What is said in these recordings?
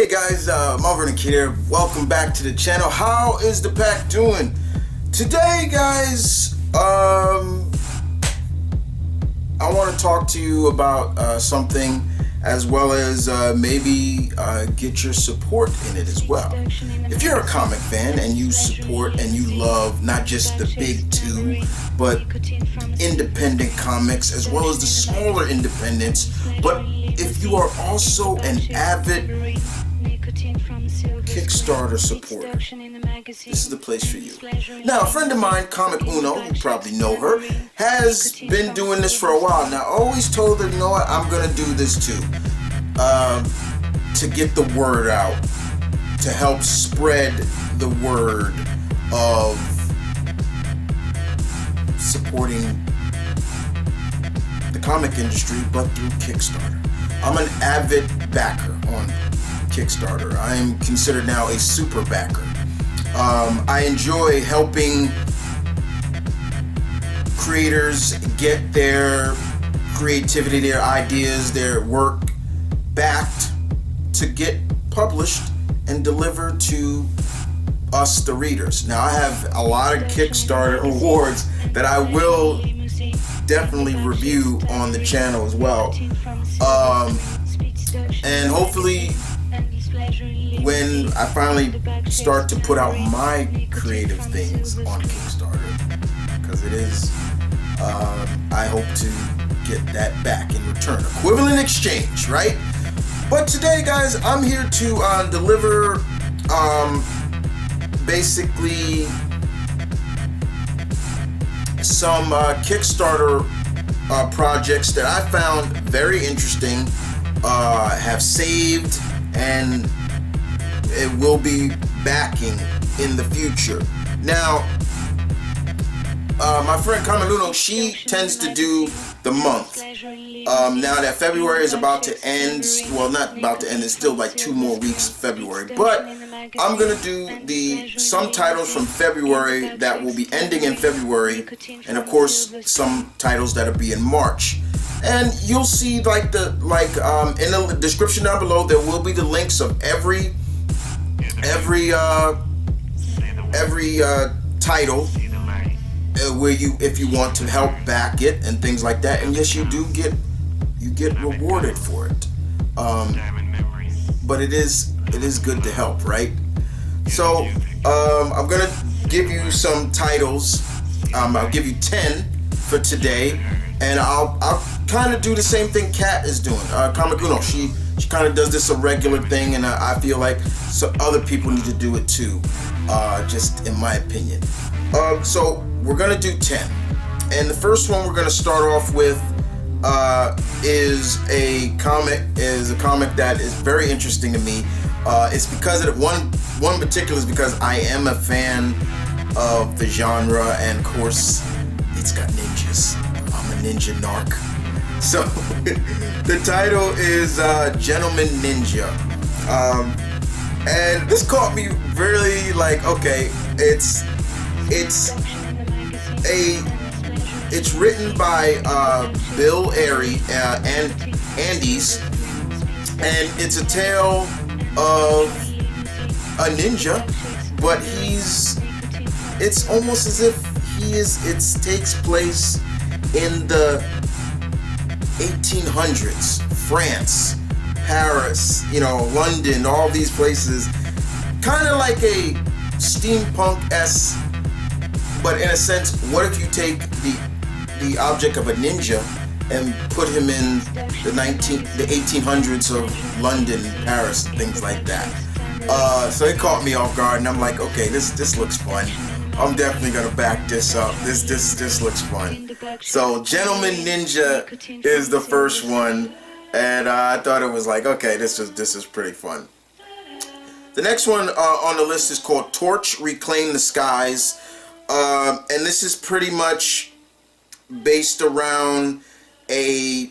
Hey guys, Marvin and Kid here. Welcome back to the channel. How is the pack doing? Today, guys, I want to talk to you about something, as well as maybe get your support in it as well. If you're a comic fan and you support and you love not just the big two, but independent comics as well as the smaller independents, but if you are also an avid Kickstarter supporter, this is the place for you. Now, a friend of mine, Comic Uno, you probably know her, has been doing this for a while. Now, I always told her, you know what, I'm gonna do this too, to get the word out, to help spread the word of supporting the comic industry, but through Kickstarter. I'm an avid backer on Kickstarter. I am considered now a super backer. I enjoy helping creators get their creativity, their ideas, their work backed to get published and delivered to us, the readers. Now, I have a lot of Kickstarter awards that I will definitely review on the channel as well. And hopefully, when I finally start to put out my creative things on Kickstarter, because it is, I hope to get that back in return. Equivalent exchange, right? But today, guys, I'm here to deliver basically some Kickstarter projects that I found very interesting, have saved, and it will be backing in the future. Now, my friend Kamaluno, she tends to do the month. Now that February is about to end, well, not about to end, it's still like 2 more weeks of February, but I'm gonna do some titles from February that will be ending in February, and of course some titles that'll be in March. And you'll see in the description down below, there will be the links of every title where if you want to help back it and things like that. And yes, you get rewarded for it. But it is good to help, right? So I'm gonna give you some titles. I'll give you 10 for today, and I'll kind of do the same thing Kat is doing. Comic Uno, she kind of does this a regular thing, and I feel like some other people need to do it too, just in my opinion. So we're gonna do 10, and the first one we're gonna start off with is a comic that is very interesting to me. It's because of one particular is because I am a fan of the genre, and of course it's got ninjas. I'm a ninja narc. So the title is Gentleman Ninja, and this caught me really like, okay, it's written by Bill Airy and Andes, and it's a tale of a ninja, but it's almost as if it takes place in the 1800s, France, Paris, London, all these places, kind of like a steampunk-esque, but in a sense, what if you take the object of a ninja and put him in the 1800s of London, Paris, and things like that. So it caught me off guard, and I'm like, okay, this looks fun. I'm definitely gonna back this up. This looks fun. So Gentleman Ninja is the first one, and I thought it was like, okay, this is pretty fun. The next one on the list is called Torch Reclaim the Skies, and this is pretty much based around a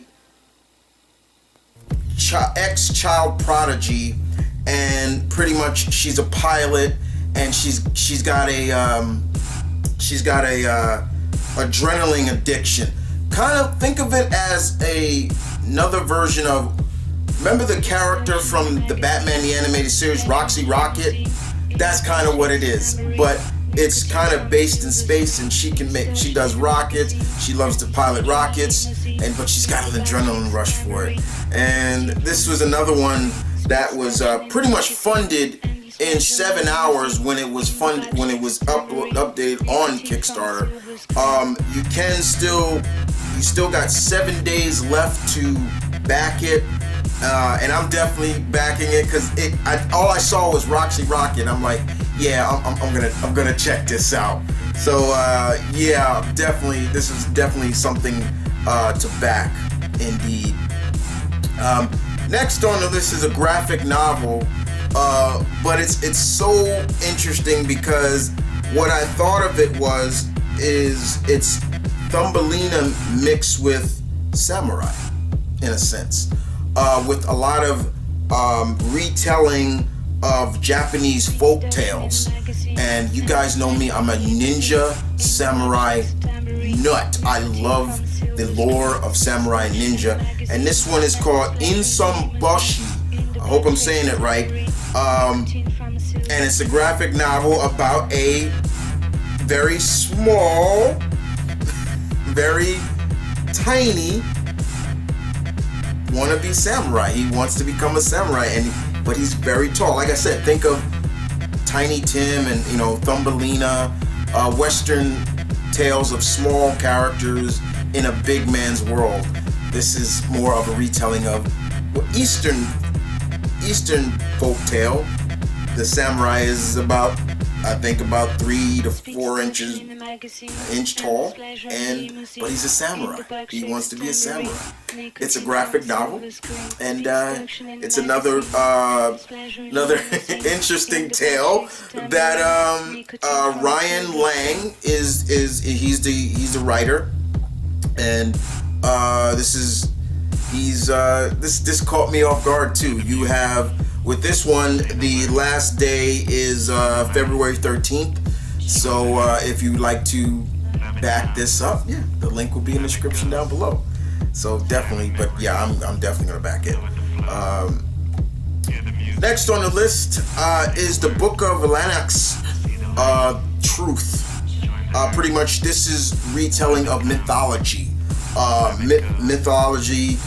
ex-child prodigy, and pretty much she's a pilot, and she's got a adrenaline addiction. Kind of think of it as another version of remember the character from the Batman the Animated Series, Roxy Rocket? That's kind of what it is, but it's kind of based in space, and she does rockets. She loves to pilot rockets, but she's got an adrenaline rush for it. And this was another one that was pretty much funded in 7 hours when it was updated on Kickstarter. You still got 7 days left to back it. And I'm definitely backing it because all I saw was Roxy Rocket. I'm like, yeah, I'm gonna check this out. So yeah, definitely, this is definitely something to back, indeed. Next on the list is a graphic novel, but it's so interesting because what I thought of it is it's Thumbelina mixed with samurai, in a sense. With a lot of retelling of Japanese folk tales. And you guys know me, I'm a ninja samurai nut. I love the lore of samurai ninja. And this one is called Issunboshi. I hope I'm saying it right. And it's a graphic novel about a very small, very tiny wannabe samurai. He wants to become a samurai, but he's very tall. Like I said, think of Tiny Tim and Thumbelina, Western tales of small characters in a big man's world. This is more of a retelling of Eastern folk tale. The samurai is about 3 to 4 inches tall, but he's a samurai. He wants to be a samurai. It's a graphic novel, and it's another interesting tale that Ryan Lang he's the writer, and this caught me off guard too. You have with this one, the last day is February 13th. So if you'd like to back this up, yeah, the link will be in the description down below. So definitely, but yeah, I'm definitely gonna back it. Next on the list is the Book of Lyaxia, Truth. Pretty much, this is retelling of mythology. Mythology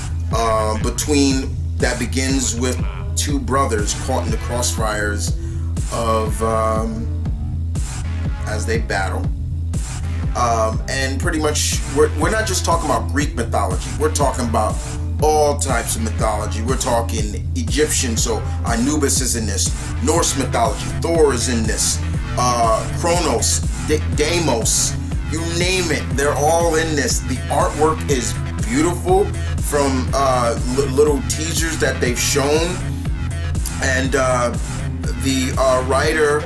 between that begins with two brothers caught in the crossfires of as they battle. And pretty much, we're not just talking about Greek mythology. We're talking about all types of mythology. We're talking Egyptian, so Anubis is in this. Norse mythology, Thor is in this. Kronos, Deimos, you name it, they're all in this. The artwork is beautiful from little teasers that they've shown. And the writer,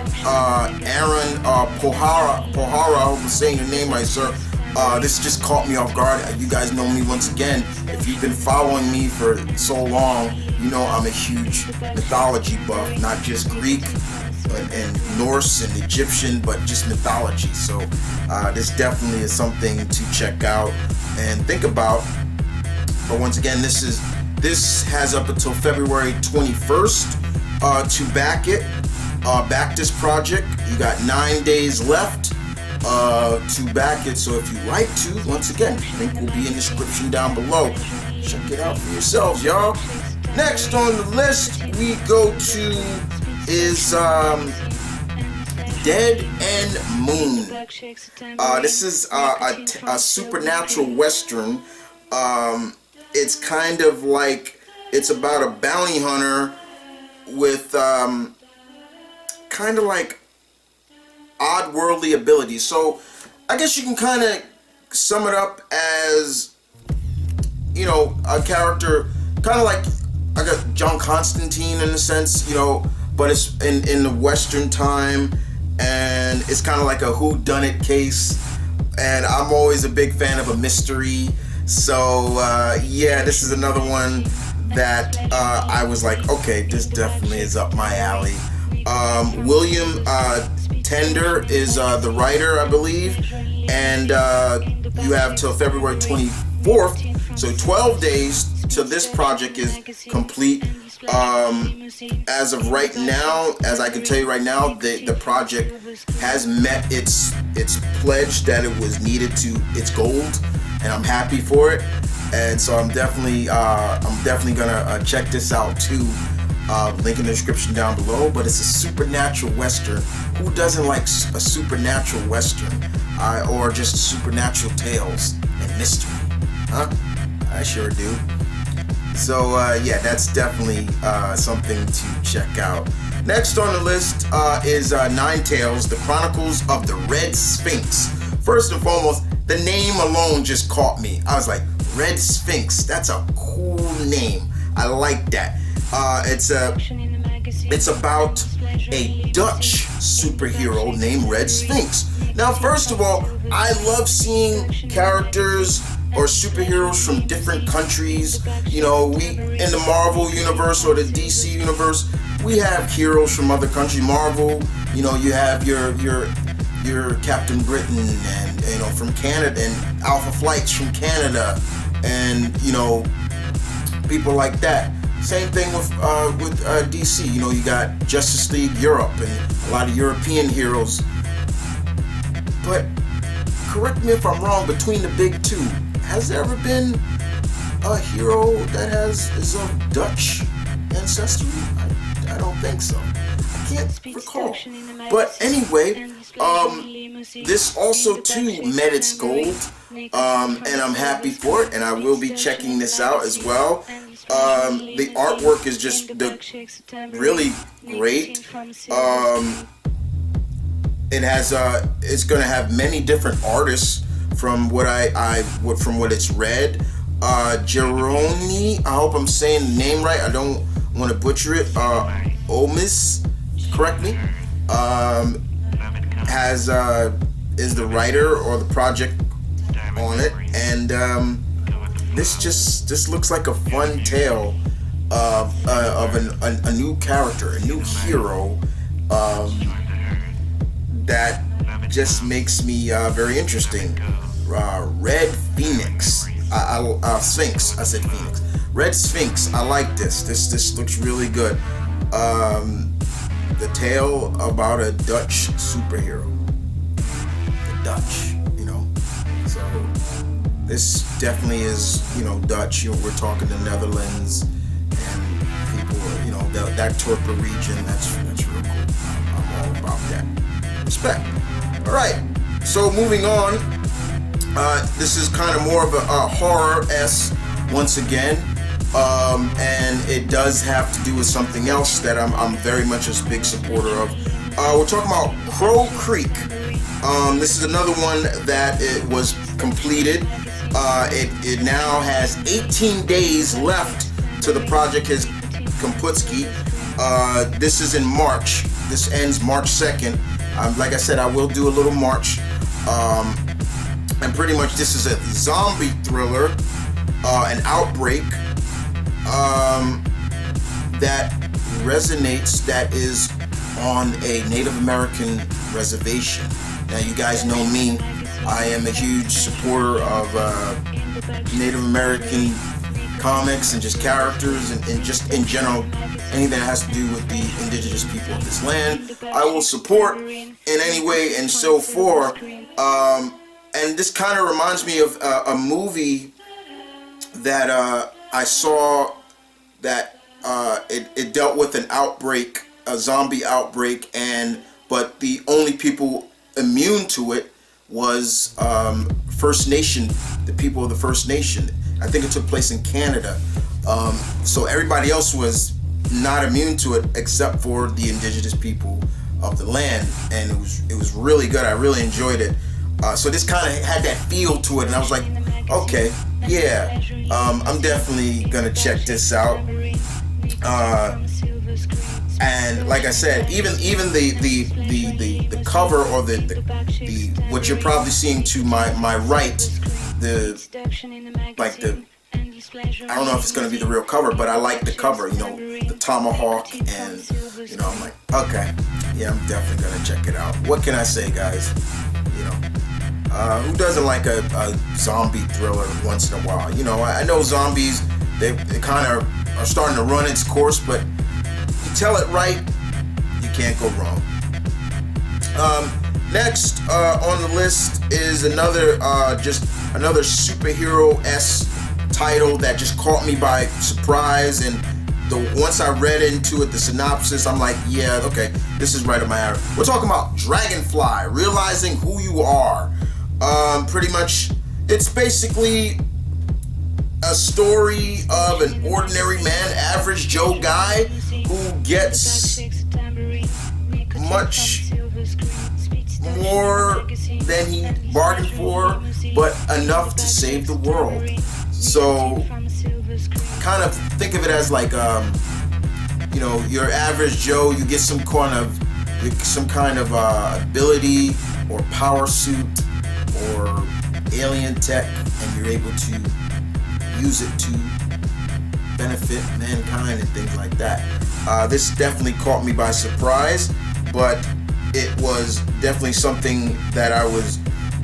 Aaron Pohara, I hope I'm saying your name right, sir. This just caught me off guard. You guys know me once again. If you've been following me for so long, you know I'm a huge mythology buff, not just Greek and Norse and Egyptian, but just mythology. So this definitely is something to check out and think about. But once again, this has up until February 21st to back it. Back this project. You got 9 days left to back it. So if you like to, once again, link will be in the description down below. Check it out for yourselves, y'all. Next on the list we go to is Dead and Moon. This is a supernatural western. It's kind of like, it's about a bounty hunter with kind of like odd-worldly abilities. So I guess you can kind of sum it up as, you know, a character kind of like I got John Constantine in a sense, you know, but it's in the Western time, and it's kind of like a whodunit case. And I'm always a big fan of a mystery, so yeah, this is another one that I was like, okay, this definitely is up my alley. William Tender is the writer, I believe, and you have till February 24th So 12 days till this project is complete. As of right now, as I can tell you right now, the project has met its pledge that it was needed to its gold, and I'm happy for it. And so I'm definitely gonna check this out too. Link in the description down below. But it's a supernatural western. Who doesn't like a supernatural western, or just supernatural tales and mystery? Huh? I sure do. So yeah, that's definitely something to check out. Next on the list is Nine Tails, the Chronicles of the Red Sphynx. First and foremost, the name alone just caught me. I was like, Red Sphynx, that's a cool name. I like that. It's about a Dutch superhero named Red Sphynx. Now, first of all, I love seeing characters or superheroes from different countries. You know, we in the Marvel universe or the DC universe, we have heroes from other countries. Marvel, you know, you have your Captain Britain, and you know, from Canada, and Alpha Flight's from Canada, and you know, people like that. Same thing with DC. You know, you got Justice League Europe and a lot of European heroes. But correct me if I'm wrong, between the big two, has there ever been a hero that is of Dutch ancestry? I don't think so. I can't recall. But anyway, this also too met its gold, and I'm happy for it, and I will be checking this out as well. The artwork is just really great. It's gonna have many different artists from what from what it's read. Jeroni, I hope I'm saying the name right. I don't want to butcher it. Omis, correct me. Is the writer or the project on it, and this looks like a fun tale of a new character, a new hero, that just makes me very interesting. Red Phoenix, Sphynx. I said Phoenix. Red Sphynx. I like this. This looks really good. The tale about a Dutch superhero. The Dutch, you know. So this definitely is, you know, Dutch. You know, we're talking the Netherlands and people, you know, that Torpa region. That's real cool. I'm all about that. Respect. All right. So moving on. This is kind of more of a horror-esque once again. And it does have to do with something else that I'm very much a big supporter of. We're talking about Crow Creek. This is another one that it was completed. It now has 18 days left to the project is Komputski. This is in March. This ends March 2nd. Like I said, I will do a little March. And pretty much this is a zombie thriller, an outbreak that resonates, that is on a Native American reservation. Now, you guys know me. I am a huge supporter of Native American comics and just characters and just in general anything that has to do with the indigenous people of this land. I will support in any way and so forth. And this kind of reminds me of a movie that I saw that it dealt with an outbreak, a zombie outbreak, but the only people immune to it was First Nation, the people of the First Nation. I think it took place in Canada. So everybody else was not immune to it except for the indigenous people of the land, and it was really good. I really enjoyed it. So this kind of had that feel to it, and I was like, okay, yeah, I'm definitely gonna check this out. And like I said, even the cover, or the what you're probably seeing to my right, I don't know if it's gonna be the real cover, but I like the cover, you know, the tomahawk, and you know, I'm like, okay, yeah, I'm definitely gonna check it out. What can I say, guys? You know, Who doesn't like a zombie thriller once in a while? You know, I know zombies, they kind of are starting to run its course, but you tell it right, you can't go wrong. Next on the list is another superhero-esque title that just caught me by surprise, and once I read into it, the synopsis, I'm like, yeah, okay, this is right up my alley. We're talking about Dragonfly, realizing who you are. Pretty much, it's basically a story of an ordinary man, average Joe guy, who gets much more than he bargained for, but enough to save the world. So, kind of think of it as like, you know, your average Joe, you get some kind of ability or power suit or alien tech, and you're able to use it to benefit mankind and things like that. This definitely caught me by surprise, but it was definitely something that I was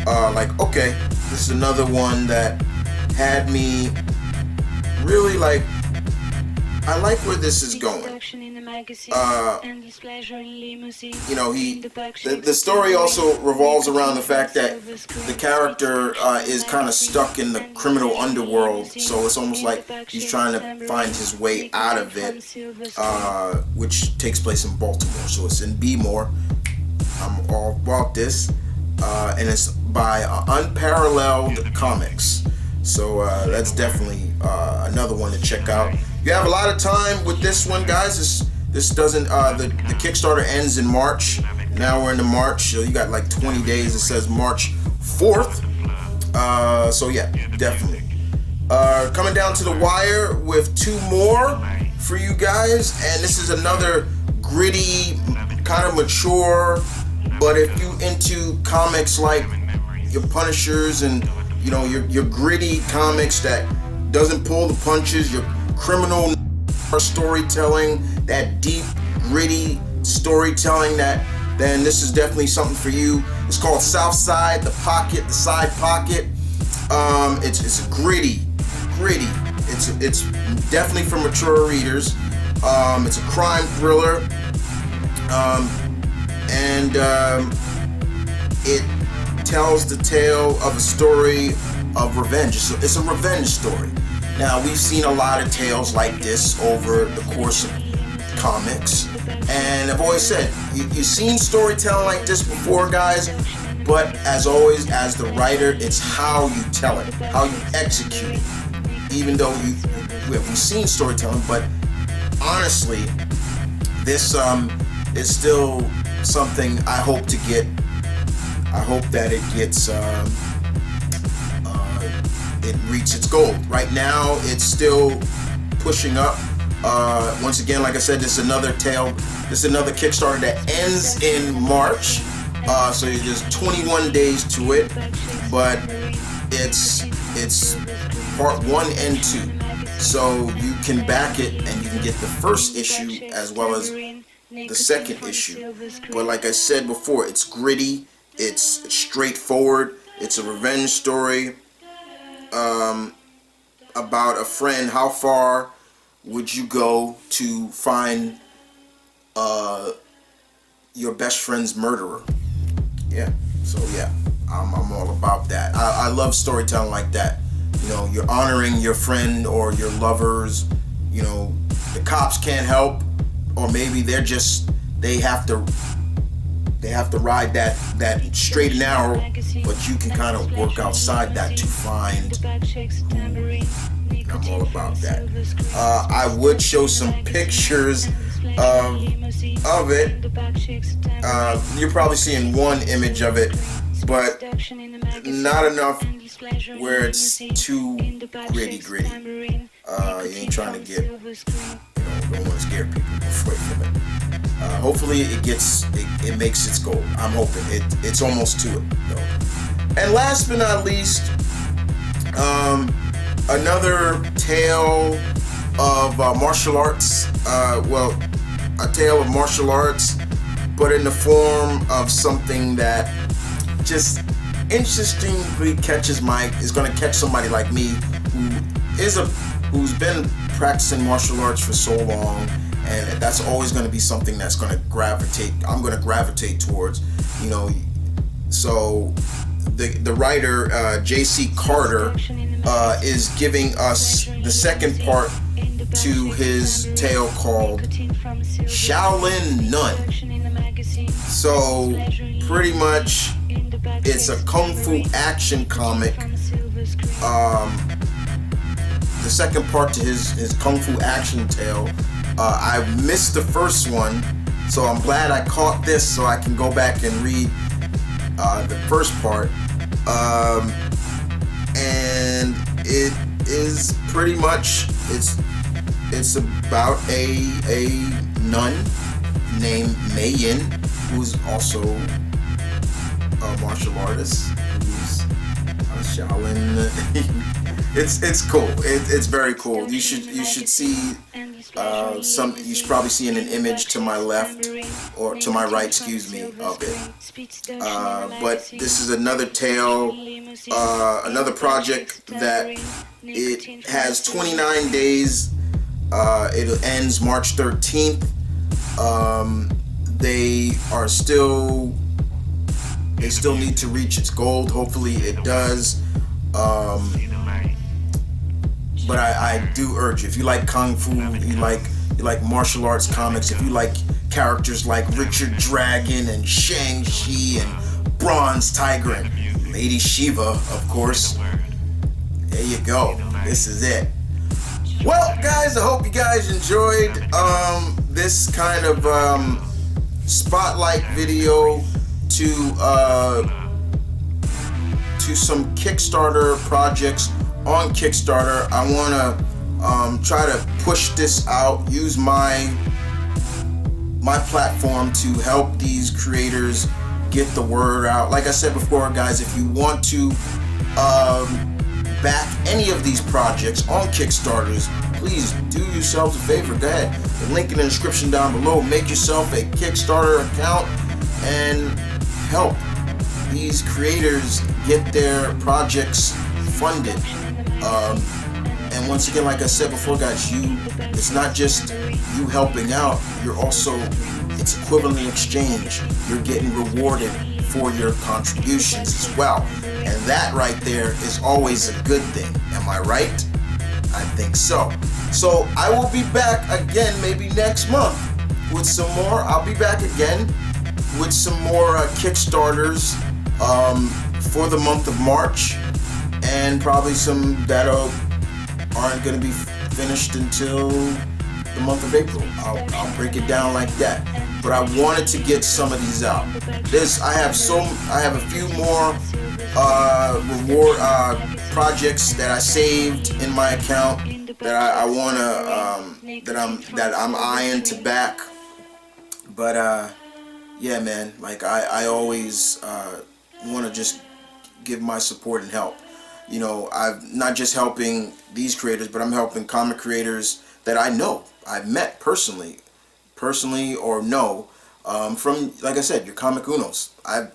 like, okay, this is another one that had me really like, I like where this is going. You know, the story also revolves around the fact that the character is kind of stuck in the criminal underworld, so it's almost like he's trying to find his way out of it, which takes place in Baltimore, so it's in B-more. I'm all about this, and it's by Unparalleled Comics. So that's definitely another one to check out. You have a lot of time with this one, guys. This doesn't the Kickstarter ends in March. Now we're into March, so you got like 20 days. It says March 4th. So yeah, definitely. Coming down to the wire with two more for you guys, and this is another gritty, kind of mature. But if you into comics like your Punishers and your gritty comics that doesn't pull the punches, your criminal storytelling, that deep, gritty storytelling, then this is definitely something for you. It's called SOUTHSIDE, the side pocket. It's gritty. It's definitely for mature readers. It's a crime thriller, and it tells the tale of a story of revenge. It's a revenge story. Now, we've seen a lot of tales like this over the course of comics, and I've always said, you've seen storytelling like this before, guys, but as always, as the writer, it's how you tell it, how you execute it. Even though we've seen storytelling, but honestly, this is still something I hope to get. I hope that it gets it reaches its goal. Right now, it's still pushing up. Once again, like I said, this is another Kickstarter that ends in March. So there's 21 days to it, but it's part 1 and 2. So you can back it and you can get the first issue as well as the second issue. But like I said before, it's gritty, it's straightforward, it's a revenge story about a friend. How far would you go to find your best friend's murderer? Yeah, so yeah, I'm all about that. I love storytelling like that. You're honoring your friend or your lovers. The cops can't help, or maybe they have to ride that straight and narrow, but you can kind of work outside that to find who. I'm all about that. I would show some pictures of it. You're probably seeing one image of it, but not enough where it's too gritty. You ain't trying to get, don't want to scare people away from it. Hopefully it makes its goal. I'm hoping it's almost to it though. And last but not least, another tale of martial arts. A tale of martial arts, but in the form of something that just interestingly catches is going to catch somebody like me who's been practicing martial arts for so long, and that's always going to be something that's going to I'm going to gravitate towards, you know. So the writer J.C. Carter is giving us the second part to his tale called Shaolin Nun. So pretty much it's a kung fu action comic. The second part to his kung fu action tale. I missed the first one, so I'm glad I caught this so I can go back and read the first part. And it is pretty much it's about a nun named Mei Yin, who's also a martial artist, who's a Shaolin. It's cool. It's very cool. You should see you should probably see an image to my left, or to my right, excuse me, of it. But this is another tale, another project that it has 29 days. It ends March 13th. They still need to reach its goal. Hopefully it does. But I do urge you, if you like kung fu, you like martial arts comics, if you like characters like Richard Dragon and Shang-Chi and Bronze Tiger and Lady Shiva, of course, there you go. This is it. Well, guys, I hope you guys enjoyed this kind of spotlight video to some Kickstarter projects on Kickstarter. I want to try to push this out, use my platform to help these creators get the word out. Like I said before, guys, if you want to back any of these projects on Kickstarters, please do yourselves a favor. Go ahead, the link in the description down below. Make yourself a Kickstarter account and help these creators get their projects funded. And once again, like I said before, guys, it's not just you helping out, it's equivalent exchange. You're getting rewarded for your contributions as well. And that right there is always a good thing. Am I right? I think so. So I will be back again maybe next month with some more. I'll be back again with some more Kickstarters for the month of March, and probably some that aren't going to be finished until the month of April. I'll break it down like that. But I wanted to get some of these out. I have a few more reward projects that I saved in my account that I wanna that I'm eyeing to back. But yeah, man, like I always want to just give my support and help. You know, I'm not just helping these creators, but I'm helping comic creators that I know, I've met personally or know, from, like I said, your Comic Unos. I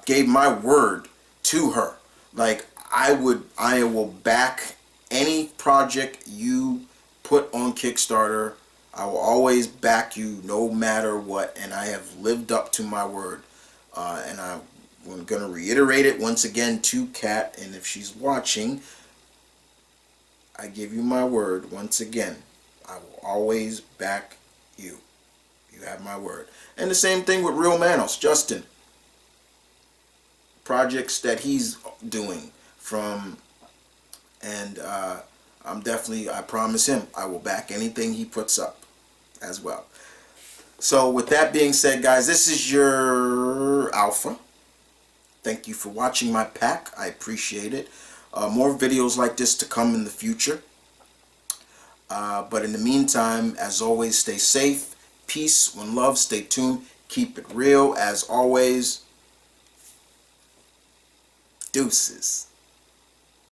gave my word to her. Like, I will back any project you put on Kickstarter. I will always back you no matter what, and I have lived up to my word. And I'm going to reiterate it once again to Kat, and if she's watching, I give you my word once again. I will always back you. You have my word. And the same thing with Real Manos, Justin. Projects that he's doing from, and I promise him, I will back anything he puts up as well. So with that being said, guys, this is your Alpha. Thank you for watching my pack. I appreciate it. More videos like this to come in the future. But in the meantime, as always, stay safe. Peace, one love, stay tuned. Keep it real, as always. Deuces.